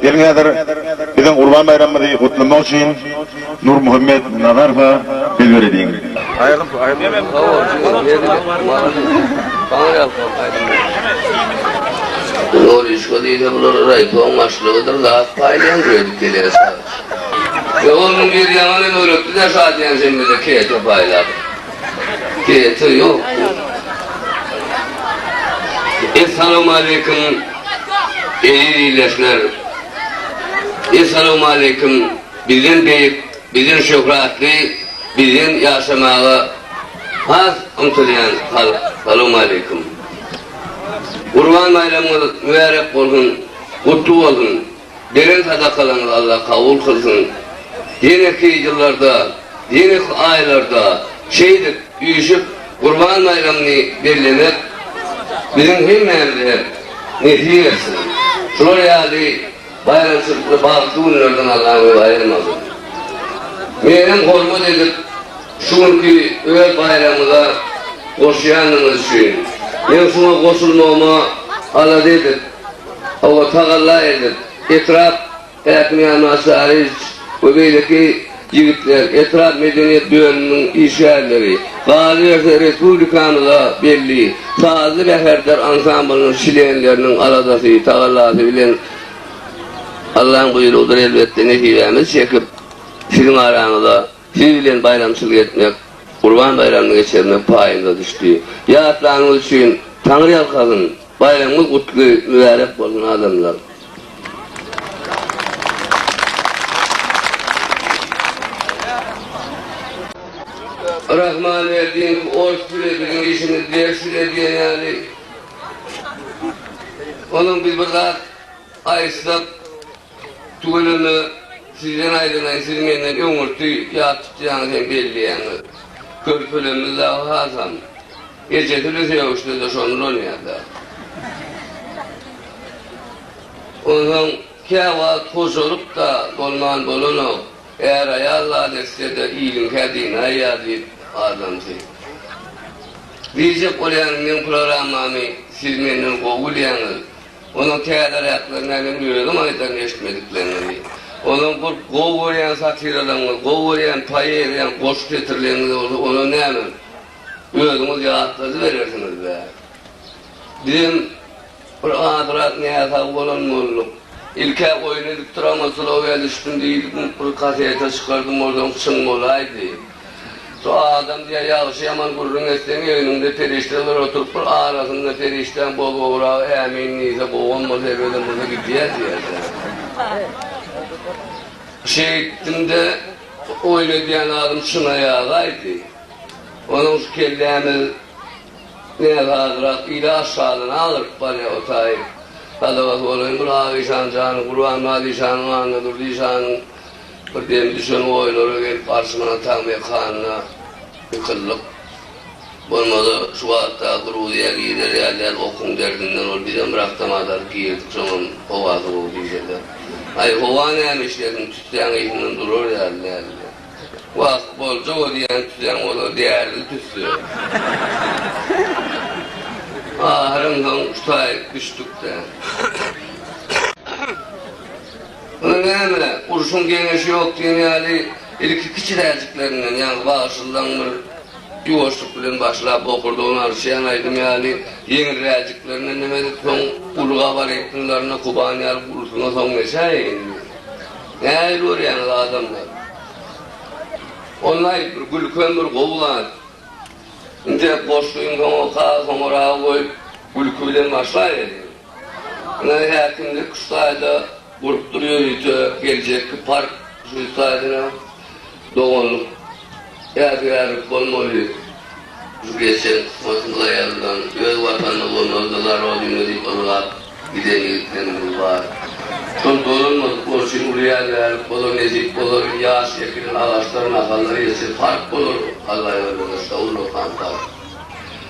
Gelňäder biziň Gurban bayramyny gutlamak üçin Nur Muhammed Nazarova söz berediň. Doğruş koduyla bulur rayton başlığıdır da paylayan gördükleri sağ. Ve onun bir yamanın örüktü de şadiyen şimdi de kete paylar. Kete yok. Esselamu aleyküm iyileşler. Esselamu aleyküm bizden beyik, bizden şöhratlı, bizden yaşamağı az umtulayan Esselamu aleyküm. Kurban bayramı mübarek olsun, kutlu olsun. Derin sadakalarını Allah kabul kılsın. Yeni yıllarda, yeni aylarda şeydik, uyuşup Kurban bayramını belirlemek bizim himmelerimize netice versin. Şuraya bayramsızlıkla bağlı Allah'ın bayramı. Benim hormat edip şunki öğle bayramıda koşuyanınız için ben şuna koşulmama ala dedim. Ama tağalla edip etraf ekmeğin asariz ve böyleki yigitler etraf medeniyet düğününün işyerleri Gazi Respublikanı'la belli Sazı ve Herder ansamblının şileyenlerinin aradası tağallası bilen Allah'ın buyruğudur elbette nefivemiz çekip sizin aranızda siz bilen bayramçılık etmek Kurban bayramını geçirmek payında düştü. Yaratlarınız için Tanrı yalkazın bayramımız kutlu mübarek olsun adamlar. Rahman verdiğin oruç sürediğin işini diğer sürediğin yani. Onun bir burada ayısıp tuğulunu sizden ayrılan sizin elinden ömürtü yatıtacağınız belli yani. Körpülümüz Allahu Hasan. Gecetülü sevuştu da şonun oynadı. Ondan kâvat hoş olup da dolman bolunu eğer ayarla deste de iyilin kedin ayarlı adamsı. Diyecek olayanın programı siz memnun kovulayanız. Onun kâlar ayaklarına ben yürüdüm aydan eşitmediklerini. Onun kovulayan satıralarını, kovulayan payı koşu getirlerini onu ne hemen gözümüz yağıtları verirsiniz be. Bizim Kur'an-ı niyata bulunmulluk. İlke oyunu diktiramazsın o vel üstünde bir kasete çıkardım oradan kısım olaydı. So adam diye yağışı yaman kurrun estemiyor önünde perişteler oturup arasında perişten bol uğrağı emin neyse boğulmaz evveden burada gidiyor diye. Şehittimde oyunu diyen adam şuna yağdaydı. Onun şu kellemiz ne hazrat ile aşağıdan alır bana otayı. Kadavat olayım kulağı şancanı, Kur'an mali şanı anladır dişanı. Bir dem düşen oyları gelip karşımına tam mekanına yıkıllık. Olmadı şu hatta Gruzi'ye gider yerler okun derdinden ol bir de bıraktamalar giyirdik zaman hovası oldu diyecekler. Ay hova neymiş dedim tütleyen işinden durur yerler. Vakt bolca o diyen tütleyen olur değerli tütsü. Ahırından tutayıp düştük de. Önemli, kurşun genişi yok diye yani ilk küçülerciklerinden yani bağışılanır yuvaşlık bilen başlayıp okurdu onu arşayanaydım yani yeni reyciklerinden demedik son uluğa var eklimlerine kubaniyar kurusuna son meşayin. Ne ayrılır yani adamlar. Onlar bir gül kömür kovulan İnce boşluğun kamuğa kamurağa koyup gülkü bilen başlayın. Yani hakimde kuşlayda vurup duruyor gelecek park şu sayedine doğumluk yargılarlık olmalı. Şu geçen kısmasında yarıdan göz vatanı olmalılar o dinledik olarak giden yılkenimiz var. Son dolunmadık boşun buraya verip olur nezik olur yağış yakının ağaçların akalları yesin fark olur Allah'a yolunda olur kantar.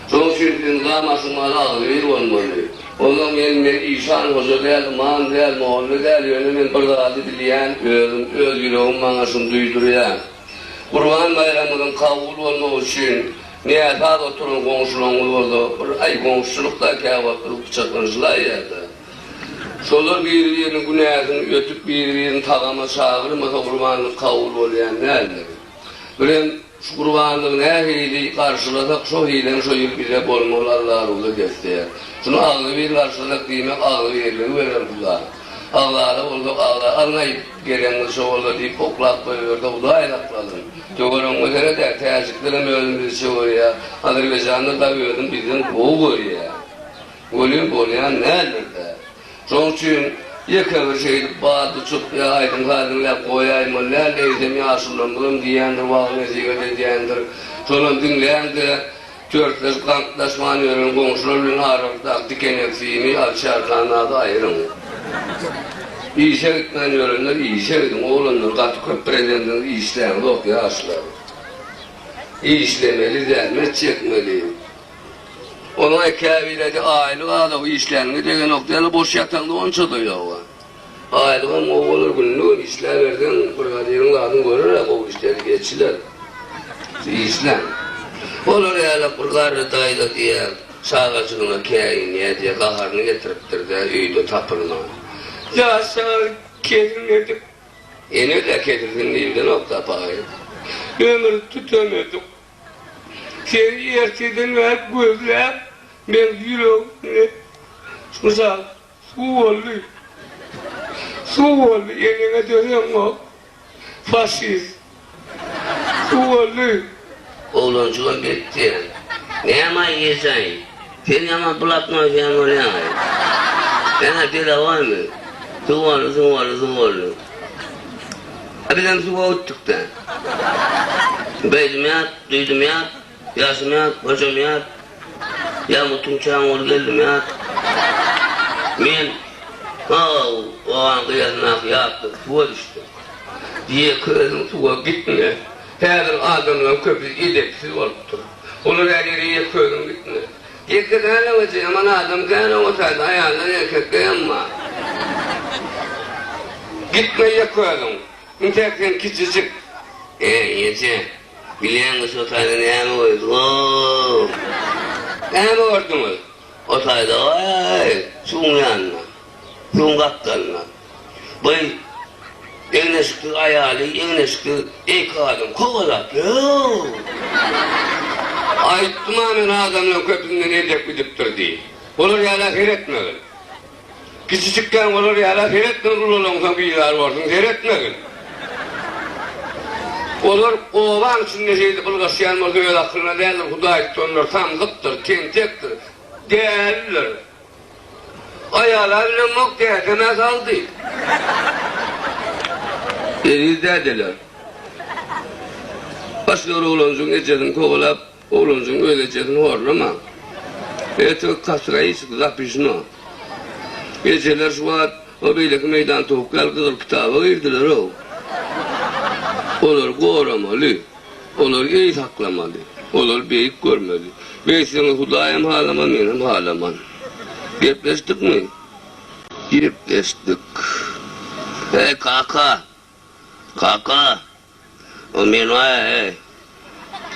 Son şirkin zamasınları ağır olmalı. Onun yeniden İşan hoca değil, man değil, muhalle değil, yönünün bir adı dileyen, öz yüreğin manasını duyduruyan. Kurban bayramının kabul olmak için niyata oturun komşuluğumuz oldu. Ay komşulukta kâvatlık bıçaklanıcılar yerde. Şolar bir-birinin günahını ötüp bir-birinin tağama çağırmasa kurbanlık kabul bolýan nädir? Bilen şu kurbanlyk nähili karşılasak şo hilen şo ýyl bize bolmaly Allah ruly göster. Şunu ağlı bir karşılasak diýmek ağlı birligi beren Huda. Ağlara bolduk ağlar alnayıp gelen şo boldy diýip oklap goýberdi Huda aýlakladım. Tögörüň özüne de täziklerim özümüz şoýa. Azerbaýjanda da öýdüm bizden gowy gorýa. Golün bolýan nädir? Şoň üçin ýeke bir şey bady çykdy aýdym gadynlar goýaýmyň näleýdim ýaşulymdym diýendir wagtyňyzy diýendir. Şonuň dinleýände törtleş gantlaşman ýörün goňşular arasynda dikeneximi alçarkanada aýrym. İşe gitmän ýörünler işe gidin oglanlar gaty köp prezidentin işlerini okýaşlar. İşlemeli zähmet çekmeli. Ona ekâbiledi aile adam işlerini degen noktalı boş yatağında onça doyuyor. Aileğin o olur günlüğün işler verden brigadiyerin adını görürler o işleri geçiler. İşler. Olur yani brigadiyer dayıda diye sağacılığına kâiniye diye kaharını getiriptir de üydü tapırma. Ya sağ kedirmedim. Ne de kedirdin evde nokta payı. Ömür tutamadım. Seni erkeden ve gözler, ben yüreğimle, şurada su oldu, eline dönüyorum o, faşist, su oldu. Oğluncuğum bitti. Ne ama yiyeceksin? Seni ama bulatmayacağım oraya. Bana dile var mı? Su oldu. Abiden su oluttuk da. Beydim yat, duydum yat. Yaşım yat, hocam yat, ya mutum çağın ol geldim yat. Men, o an kıyasına yattık, suya düştük. Diye kızım suya gitme. Her adamla köpüz edepsiz olup durur. Olur her yere kızım gitme. Gittik hala vacı, aman adam kâne olsaydı ayağından erkek dayanma. Gitme yakıyordum. Mütekten küçücük. Yece. Bilen kız otayda ne mi koyduk? Ne mi gördünüz? Otayda ay, suyun yanına, suyun kaptanına. Bay, eline sıktı ayağını, eline sıktı ilk adam, kovalak. Ayıttım amin adamla köpründen edep gidiptir diye. Olur ya laf etmeyin. Küçücükken olur ya laf etmeyin, rulalımsan bir yıllar varsın, seyretmeyin. Olur, oğlan içinde şeydi bulgaşıyan oldu öyle aklına değerler, Huda onlar tam gıptır, tentektir, değerliler. Ayağlarıyla mok değerlemez aldı. Dediler. Başlıyor oğlancığın ecedin kovalap, oğlancığın öleceğini horlama. Etek kasırayı çıkacak peşine. Geceler şu an, o beyleki meydan tavuklar kızıl kitabı girdiler o. Olur koramalı, olur iyi saklamalı, olur beyik görmeli. Beysinin Hudayım halaman, benim halaman. Yepleştik mi? Yepleştik. Hey kaka, o men var hey.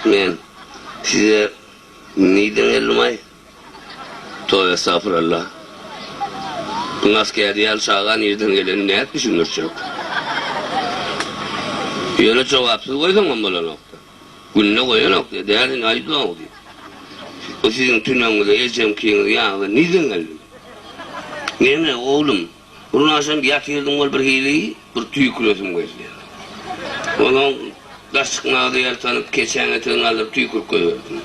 Men size neyden geldim ay? Tövbe estağfurullah. Askeri yal şağa nereden geleni ne düşünürsek? Öyle cevapsız koysan bana nokta. Gününe koyan nokta. Değerli ayıp lan oluyor. O sizin tünamda yiyeceğim kiyiniz yağı neden geldim? Ne oğlum? Bunun akşam yatıyordum var bir hileyi, bir tüy kulüsüm koyuyor. Onun kaşıknağı yer tanıp geçen etini alıp tüy kul koyuyordum.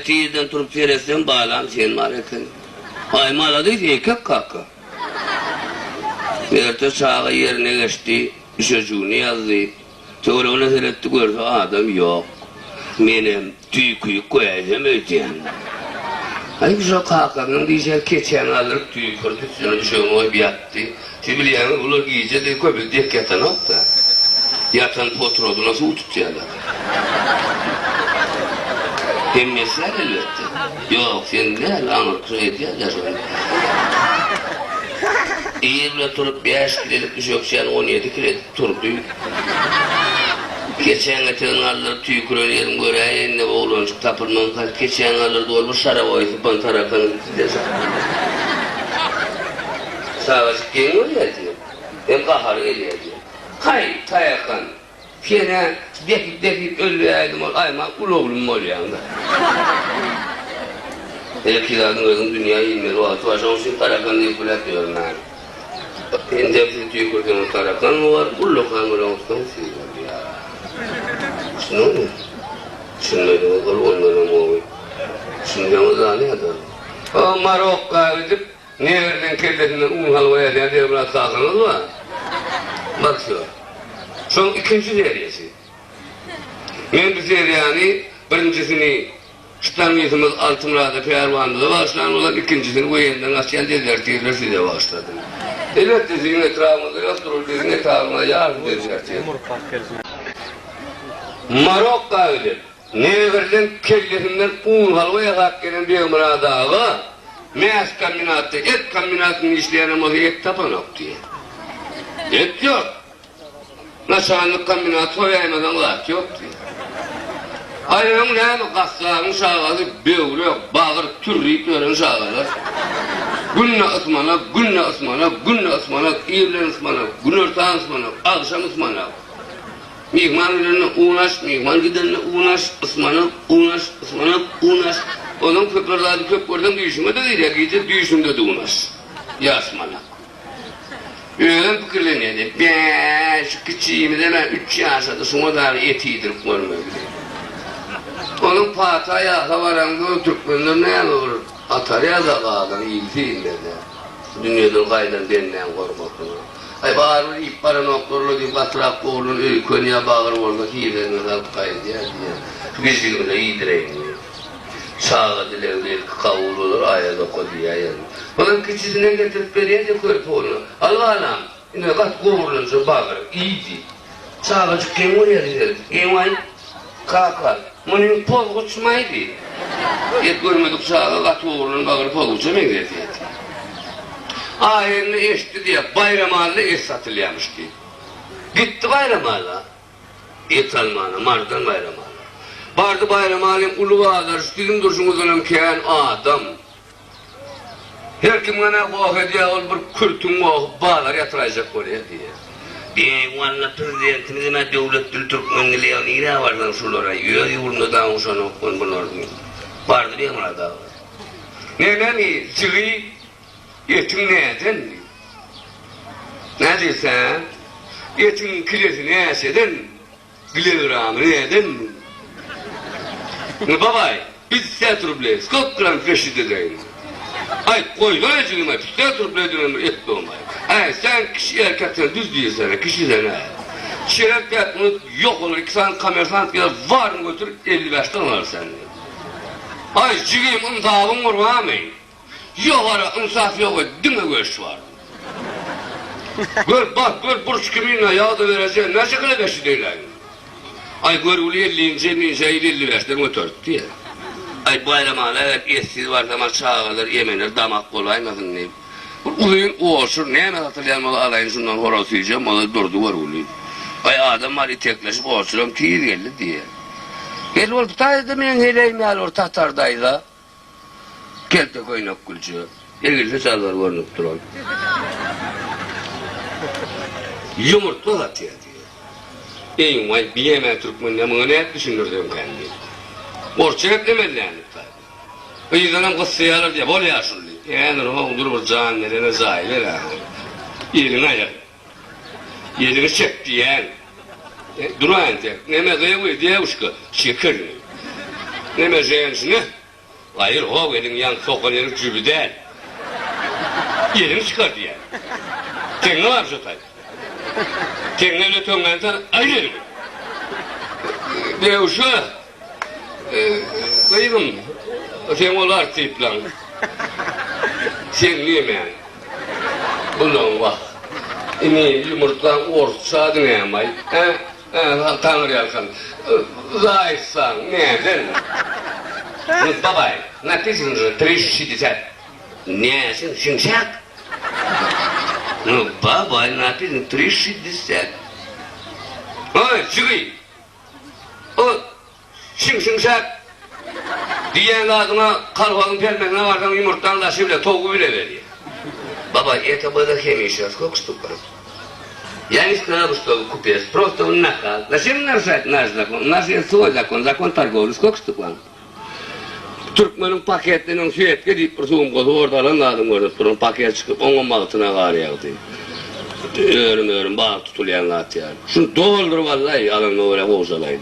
Tüyden turup feresten bağlam sen var eken. Ay maladıysa ekek kaka. Erte sağa yerine geçti. Çocuğunu yazdı. Sonra ona seyretti görse adam yok. Benim tüykuyu koyacağım öteyen. Ay güzel kalkanın diyeceğim keçen alır tüy kurdu. Sonra bir şey olmayıp yattı. Sibiliyanı olur giyece de köpük dek yatan nokta. Yatan potrodu nasıl ututuyorlar. Hemmesler elbette. Yok sen ne lan orkası edeceğiz. İyirle turup 5 kilolik bir şokşan 17 kilo turup düğün. Geçen eteğin alır tüy kurelerim göre eline oğlancık tapırman kal. Geçen alır dolmuş şarap oyası pantarakanı desem. Sağacık gelin oraya diyor. Hem kahar eliye diyor. Hay tayakan. Fiyene dekip öldüreydim ol. Ayman ulu oğlum ol yanında. Hele kiradın özün dünyayı ilmeli o atı başa onun için tarakan diye kulat diyorum ben. En devlet tüyü kurken o tarakan mı var? Ulu kan var olsun siz ya. Şimdi o mu? Şimdi onlara mı oluyor? Şimdi ama daha ne kadar? O Marokka gidip Never'den kellesinden un halvaya diye biraz kalkanız var. Bak son ikinci seriyesi. Ben bu seriyani birincisini Ştanmiyetimiz Altınra'da Pervan'da başlayan olan ikincisini bu yeniden asyan dediler teyirler size başladım. Evet dediğin etrafımızda yoktur, dediğin etrafına yardım dediler teyirler. Marokka öyle. Never'den kellesinden un halvaya kalkan bir mıradağı Meğaz kombinatta, et kombinatını işleyenim o et tapanak diye. Et yok. Naşanlık kombinatı koyaymadan lak yok diye. Ayağın ne mi kassağın şağalı, böğürüyor, bağır, türreyip öğren şağalar. Günne ısmanak, İrlen ısmanak, gün ortağın ısmanak, akşam ısmanak. Mihman gidenle uğraş, mihman gidenle uğraş. Onun köplerden düğüşüme de değil ya, gece düğüşümde de uğraş. Yasmanak. Öyle fikirleniyordu. Ben şu küçüğümde ben 3 yaşadı, sonra da eti yedirip görmüyor bile. Onun patı ayağı varandı, Türkmenler ne olur? Atar ya da ağadan iyildiğinde de. Dünyadan kaydan denilen kormakını. Ay bağırır, ip para noktorlu diye batrak oğlun, öykönüye bağırır orada, hilerini alıp kaydı ya diye. Şu küçüğümde iyidireyim. Sağa dilevler kavulur, ayada kodiya yani. Onun küçüğüne getirip veriye de körpe onu. Allah'ım, yine kat kovurunca bağır, iyiydi. Sağa çıkayım oraya diyelim. İmay, kakar. Bunun pol uçmaydı. Et görmedik sağa kat kovurunca bağır, pol uçamayı getirdi. Ayını eşti diye bayramağında et satılıyormuş ki. Gitti bayramağına. Et almağına, mardan bayramağına. Bardı bayram alim ulu ağlar, üstüdüm durşumuzun keyen adam. Her kim bana bu hediye ol, bir kürtün o bağlar yatıracak oraya diye. Bir valla prezidentimiz devletli Türkmenliğe nire vardan şulara, yürü yurunda dağın şuna okun bunlardan. Bardı bir emra dağı. Neden çıgı yetin neden mi? Ne diysen? Yetin kilesi neysen? Gülüramı neden mi? Babay, biz 7 ruble, skop gram freşit edeyim. Ay koy, ne cüğüm ay, 7 ruble dönem et dolmayı. Ay sen kişi erkekten düz değilsene, kişi sana. Şeref yapını yok olur, 2 tane kamersant ya varını götür 55'ten alır seni. Ay cüğüm ıntağın vurmamayın. Yok ara ınsaf yok, dime göç var. Gör bak, gör burç kiminle yağda vereceğim, ne şekilde beşi değilim. Ay gör ulu 50'ince 55'ten götürdü diye. Ay bayramağına evet etsiz var zaman çağılır, yemenir, damak kolaymasın neyim. Uluyun oğuşur, neyime hatırlayan alayın şundan horoz yiyeceğim, malı durdu var uluyu. Ay adam var itekleşip oğuşurum, tiyir geldi diye. Gel ol, taydı men heleyim yal or Tatardayla. Gel de koynak gülcü. Elgilse çallar varınıp duran. Yumurtlu hatıya diye. Ey vay bir yemeğe Türkmenle mı ne düşünürdüm kendi. Borçlu hep demellerini tabi. İzlenem kıssayı alır diye bol yaşırlı. Yani olur bir can nerene zahile ha. Yerini ayak. Yerini çek diyen. Durayın tek. Neme kıyı diye uşka. Çekir. Neme jensine. Hayır o elin yan sokan yerin cübü değil. Yerini çıkar diye. Tenge var şu tabi. Tenge öyle töngantan ayrı. Diye uşka. Kıyım. Sen olar tip lan. Sen niye ben? Ulan bak. İni yumurtlan orta ne yamay? Tanrı yalkan. Zaysan neden? Babay, написано 360. Неясен, şimşek. Babay, написано 360. Ay, çıkıyım. O, şimşek. Diyen adına kalfanın pelmekine vardan yumurttan taşı bile, toğu bile veriyor. Baba, это было хемия, сколько штук? Я не сказал, что купец, просто он накал. Зачем нарушать наш закон? У нас есть свой закон торговли. Сколько штук вам? Türkmen'in paketinin sürekli deyip durduğum kodu ortadan adım görüp durun paket çıkıp onun altına var yağdı. Örüm bağ tutulayanlar yani. Şunu doldur vallahi adamla öyle bozalaydı.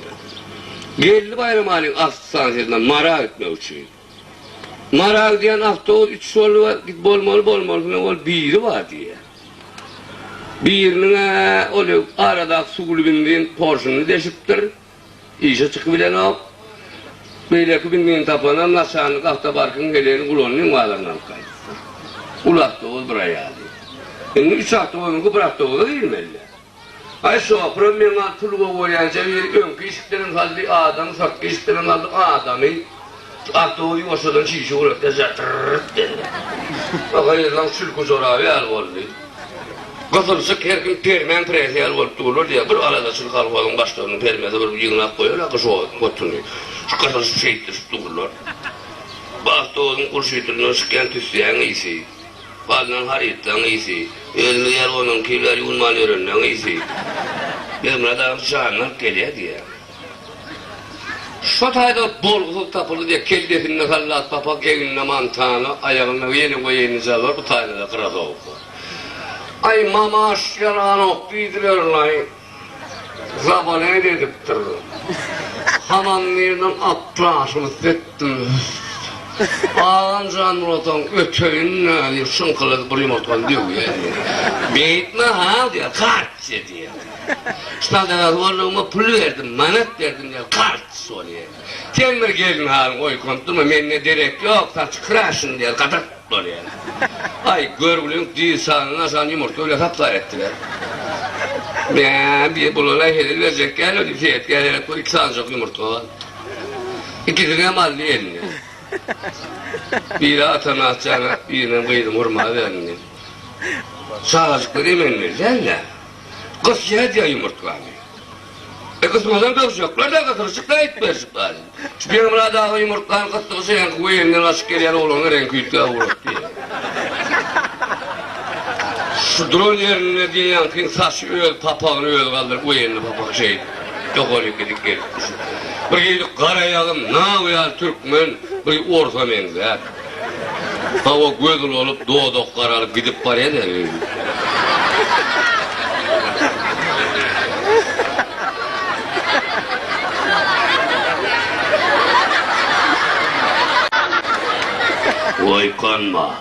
Geldi bayram halin aslan sesinden mara etmek için. Mara diyen hafta o 3 solu var, git bolmalı biri var diye. Birine oluyor arada su kulübünün porsiyonu deşiptir. İşe çıkıbilen o. Beylerki bindiğin tapanın nasanlık hafta barkın gelenin kulonunun varlarından kaydı. Ulakta ol buraya aldı. Şimdi 3 hafta oyunu bıraktı o da girmeli. Ay şu problemler tuluğa koyanca bir önkü işitlerin halde adam, sarkı işitlerin halde adamı hafta oyu ortadan çiğşi olarak da zatırrrt dedi. Bakayırlan sülkü zoravi al oldu. Kafırsak her gün permen presi al olup durulur diye bir arada sülkü al olun başlarının permede bir yığınak koyuyor, akış o oturuyor. Şu kafırsak şeytir durulur. Hafta onun kurşuyturunun sıkken tüsleyen iyisi. Baldan haritten iyisi. Elini yer onun kirleri unman üründen iyisi. Benim adam şahına geliyor diye. Şu tayda bol tapılı diye keldefinde kallat papak evinde mantağını ayağına yeni koyenize alır bu tayda da kırada oku. Ay mamaş yalan okuydularlar. Zabalını dediptir. Hamanlarından aplaşımı ettim. Ağan canlıdan ötöyün diye şınkılık bir yumurtkan diyor yani. Beyitme ha diyor, kart diyor. Şundan varlığıma pul verdim, manet verdim diyor, kart soruyor. Temir gelin halin oy konturma, menine derek yok, saç kıraşın diyor, kadırt oluyor. Ay görgülüğün değil sağlığına san yumurta öyle kaplar ettiler. Bir buluna helal verecek gel, öyle bir şey et, gel, 2 sancak yumurta var. İkisine malli elini. Biri atana atacağına, birine kıydım hurma verin. Sağlıcıklı demen vereceksin ya. Kız yedi ya yumurtlarını. Kısmadan kavuşacaklar da katırışıkla etmeyecek bari. Şu benim daha yumurtlarını katırışı yankı koyundan açık gelen oğlanı renk yüklüğe vurup diye. Şu drone yerine diye yankın saçı öl, papağını öl kaldır, koyunlu papak şey. Yok oluyor gidip gelip. Bir gidip karayağın, na uyar Türkmen, bir orta menzer. Ha o gözül olup doğduk karalıp gidip paraya da Vay kanma,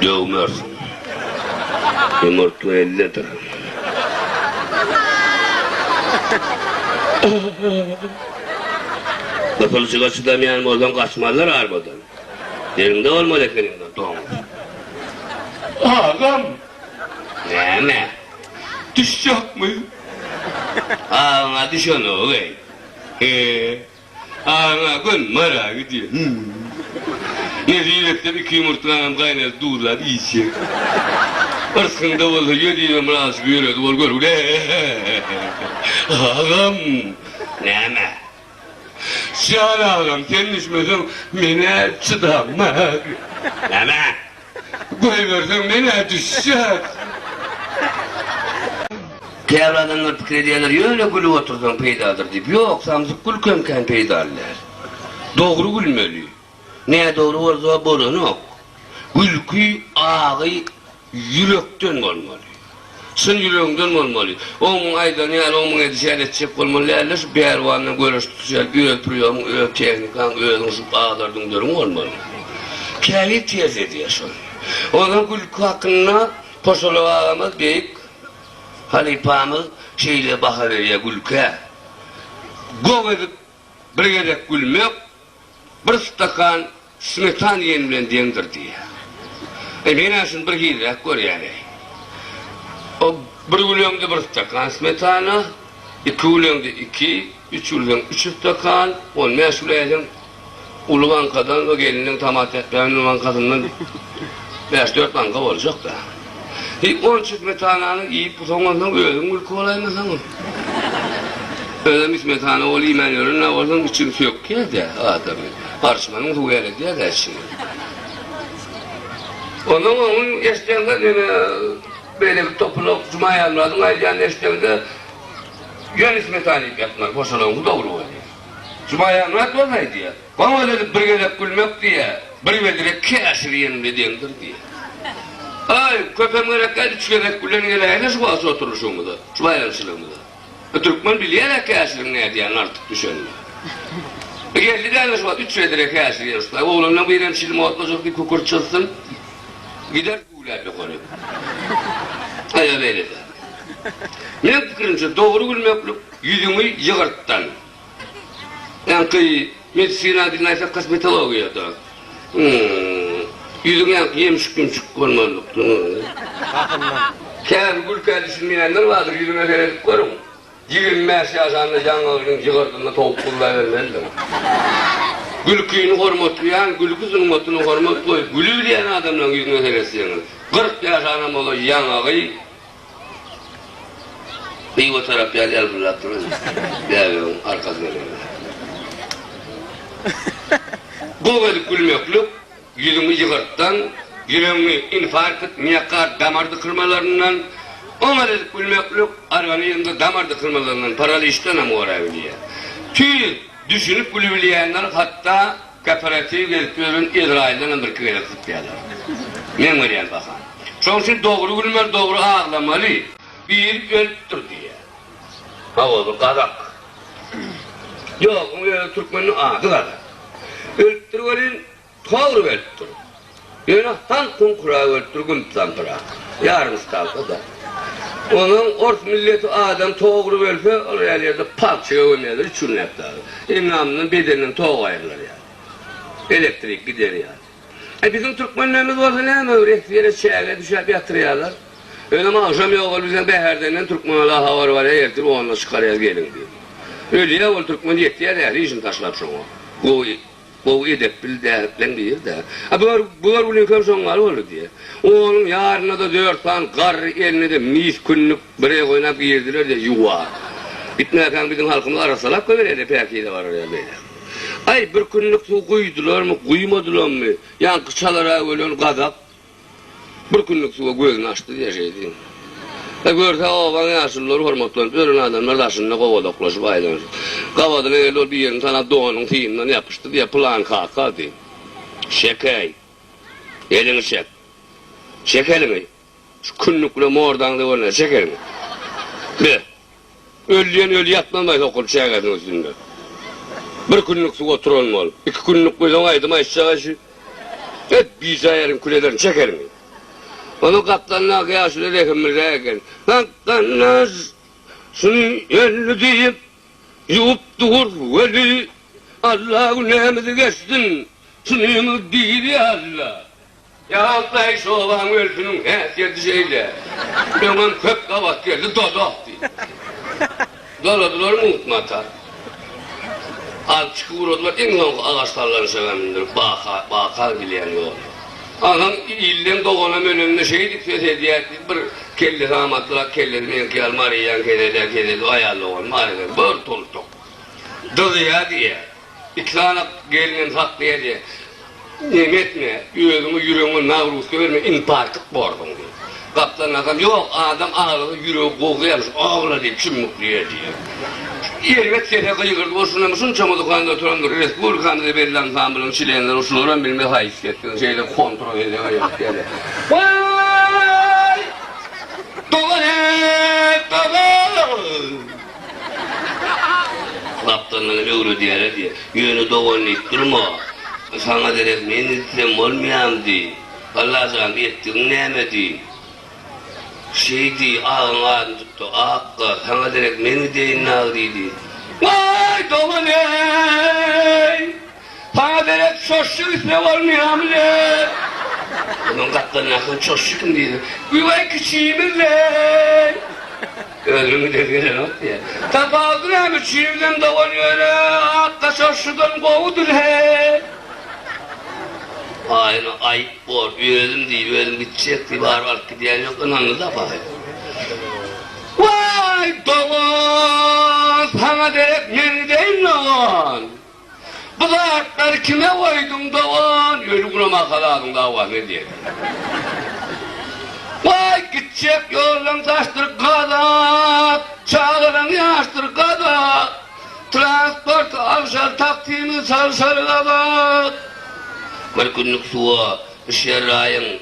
dövmersin. Yumurtlu 50 lira. Kapalı çıkarsı damayan oradan kaçmalılar arbadan. Yerinde olmalı ekranından, doğum. Ağam, Ne? düşecek mi? Ağına düşen o gay. Ağına gün mara gidiyor. Ne diyecekler 2 yumurtlanım kaynar doğrular yiyecek. Arsında vallahi yediğim razı görüyordu, ol görüyordu. Ağam. Ne? Şahar ağam, sen düşmesen beni çıdamak. Ne? Koyversen beni düşecek. Kevradanlar fikir ediyorlar, öyle gülü oturdan peydadır deyip, yok samzık gül kömken peydarlar. Doğru gülmeli. Ne doğru olsa borun yok. Gülkü ağı yürekten olmalı. Sen yüreğinden olmalı. Onun aydan yani onun edişer edecek olmalı. Yerler şu bervanla görüş tutacak, öğütürüyor, öğüt teknikan, öğütün ağlardan dörüm olmalı. Kendi tez ediyorsun. Onun gülkü hakkında poşolu ağamız deyip, halifamız şeyle bakıveriyor gülke. Gov edip bir gerek gülmek, bir stakan smetan yenilen dendir diye. Ben aslında bir giderek gör yani. O bir gülüğümde bir stakan smetana, 2 gülüğümde 2, 3 gülüğümde 3 stakan, 15 gülüğümde uluğan kadın o gelinin tamatiyatlarının uluğan kadının 5-4 banka olacak da. Onun için smetananı yiyip bu sonradan öldüm gülkü olaymasan mı? Öyle smetana olayım ben yorun, ne olsun için söküyor da adamı. Parçmanın hüveli diye de şimdi. Onun eşliğinde yine böyle bir topluluk Cuma yanlarının aylayan eşliğinde yönetim talip yaptılar. Boşalığını doğru oluyor. Cuma yanlar dolaydı ya. Bana dedi bir gelip gülmek diye, bir verdirek keşiriyenim dediğimdir diye. Ay köpem gerek geldi, üç gerek gülen geleyle şu bazı oturuşumu da, şu bayramçılığımı da. Türkmen biliyerek keşirin ne diyen artık düşünüyor. Geldi de şu bazı üç verdirek keşiriyen usta. Oğlumla bir hemşilim otlayacak bir kukur çılsın. Gider güler bir konu. Ay böyle de. Benim fikrimce doğru gülmeklik yüzümü yığırttan. Yani ki medisina dinlerse kosmetologiyada. Yüzüne yemiş gümüşük olmalıktı. Kâr gül kâdişilmeyenler vardır, yüzüne seyredip görün. 25 yaşında yanlarının yığırdığında tavuk kullağı vermezler. Gül kıyını hormatlayan, gül kızının motunu hormatlayıp, gülü bileyen adamla yüzüne seyredeceğiniz. 40 yaşında ola yanağı, biyoterapiye el fırlattırın. Devin arkasına verin. Bu böyle gülmeklik, yüzümü yıkırttan, yüreğimi infarkt et, miyakar damardı kırmalarından, ona dedik gülmeklik, arvanın yanında damardı kırmalarından, paralı işten ama orabiliyor. Tüy düşünüp gülübileyenler hatta kooperatif geliplerin İsrail'den bir kıyla tuttuyorlar. Men veriyen bakan. Son için doğru gülmer, doğru ağlamalı. Bir öldür diye. Havalı kadak. Yok, Türkmen'in adı kadak. Öldürüverin, doğru öldür. Yani halkın kurağı öldürgün zampıra. Yarım stavka da. Onun orta milleti adam doğru öldürse, oraya yerde parçaya ölmeyedir, üçün yaptılar. İmamının bedeninin toğu ayrılır yani. Elektrik gider yani. Bizim Türkmenlerimiz olsa ne hemen üretlere çeğe düşer yatırıyorlar. Öyle ama akşam yok bizden beherden Türkmenler havar var ya yerdir o onunla çıkaraya gelin diyor. Öyle ya o Türkmen yettiye de işin taşlap şuna. Bu edep bildiğinden değil de. Bunlar bu linköm sonları olur diye. Onun yarına da 4 tane kar eline de mis günlük buraya oynayıp girdiler de yuva. Bitmeyen bizim halkımız arasalar kömür de pek iyi de var oraya böyle. Ay bir günlük su koydular mı koymadılar mı? Yani kıçalara öyle kadak. Bir günlük suya gözünü açtı diye şey diyeyim. Görse o bana yaşlılar hormatlanıp ölen adamlar taşınına kovadaklaşıp aylanır. Kavadına öyle bir yerin tane doğanın fiyinden yapıştı diye plan kaka diyeyim. Şekey. Elini çek. Çek elini. Şu günlükle mordan da var ne çek elini. Bir. Ölüyen ölü yatmamayız okul çekerin üstünde. Bir günlük su oturulmalı. 2 günlük koydan aydıma eşeğe şu. Et bir ayarın kulelerini çek elini. Onun kaptanına kıyasıyla rekimmirliğe gelin. Kaptanlar şunu elini deyip yup dur veli Allah'ın nemeti geçtin şunu değil ya Allah. Ya Allah iş olan ölçünün geldi şeyle. Hemen kök kavat geldi dodak diye. Doladılar mı unutmata? Az çıkı vurdular en son ağaçlarlarını sevendir. Bakar bilen yok. Adam ilden doğanım önümde şeydik hediye ettik bir kelle damatlar kelleri benki almariyan kelleri ayarlı olan mariler böyle toltuk. Dızıya diye. İki tane gelinin saklıya diye. Yemet mi? Yüreğimi navruz verme inpartık bordum diye. Kaptan adam yok adam ağladı yüreği kokuyormuş ağla diye çimukluya diye. Elbet sefaka yıkırdı, boşuna mısın? Çamadıkhan'da oturandır, Respublikan'da da verilen sambılın çileyenler, usulüren bilmez haysiyetini, şeyle kontrol ediyor, yani. Vay! Doğan! Kaptanların öğrü diyere diye, yönü doğanını ittirme. Sana derek, ben ittirem olmayayım diye. Allah sana ettiğin nemedi. Şeydi, ağın tuttu, ağıkka, sana derek beni deyin ağrıydı. Vay doğan ey! Sana derek çoşçuk isme olmayam le! Onun kaptanın akın çoşçukum dedi. Vay küçüğümün le! Öldürümü de gelen ot diye. Tapaldın hem küçüğümden doğanıyor le! Ağıkka çoşçudan kovudur he! Aynı ayıp var, öldüm diye, öldüm bitecek diye var gidiyen yok, ananı da bakayım. Vay doğan, sana derek yenideyim lan. Bu zaatları kime koydun davan? Yürügüne makaladın davan ne diye. Vay gidecek yolun taştır kadak, çağıran yaştır kadak, transport alşar taktiğini salşar kadak. Bir günlük suğa, şerrayın,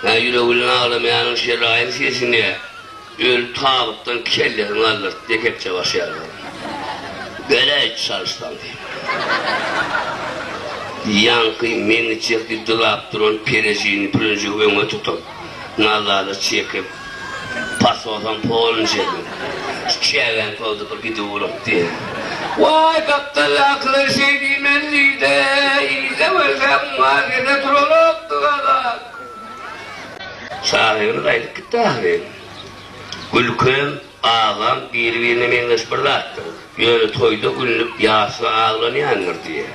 yüreğinin ağlamayanın şerrayın sesini, öl tağıptan kellerini alır, dekepçe başlayalım. Böyle hiç çalışsam diyeyim. Yankı meni çekti dolap duran pereciğini pürüncü güvene tutup, nallarda çekip, pas olsam polun çekip, çeven koldu bir gidi vurup diye. Vay kaptalaklar şeydiğim elliyde, iyiyse versem var yine turoluktu kadar. Sahibini kaydık gitti abi. Gülküm, ağam, birbirine mengeş fırlattı. Yönü toydu günlük yası ağlanayanlar diye.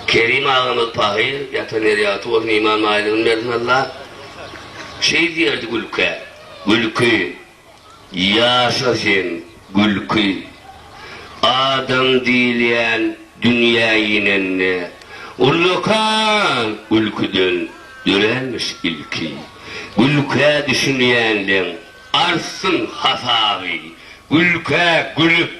Kerim ağamız pahir, yatan eriyatı olsun İmam Malik'in merdivenler. Şey diyerdi Gülkü, Gülkü, yaşa sen Gülkü. Adam dileyen dünyayı nenne, Urlukan ülküden dölenmiş ilki. Ülke düşünüyenlen arsın hasabı, ülke gülüp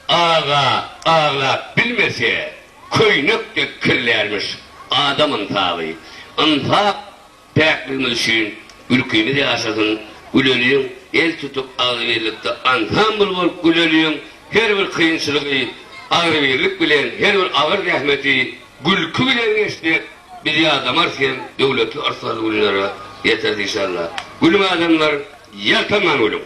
ağla bilmese, köynük de kirlermiş adamın tabi. Antak pekliğimiz için ülkemiz yaşasın, gülölüyün el tutup ağır birlikte antam bulur gülölüyün her bir kıyınçılığı ağır birlik bilen, her bir ağır rahmeti gülkü bilen geçti. Bizi adamarken devleti arsalı günlere yeter inşallah. Gülüm adamlar yeltemen olun.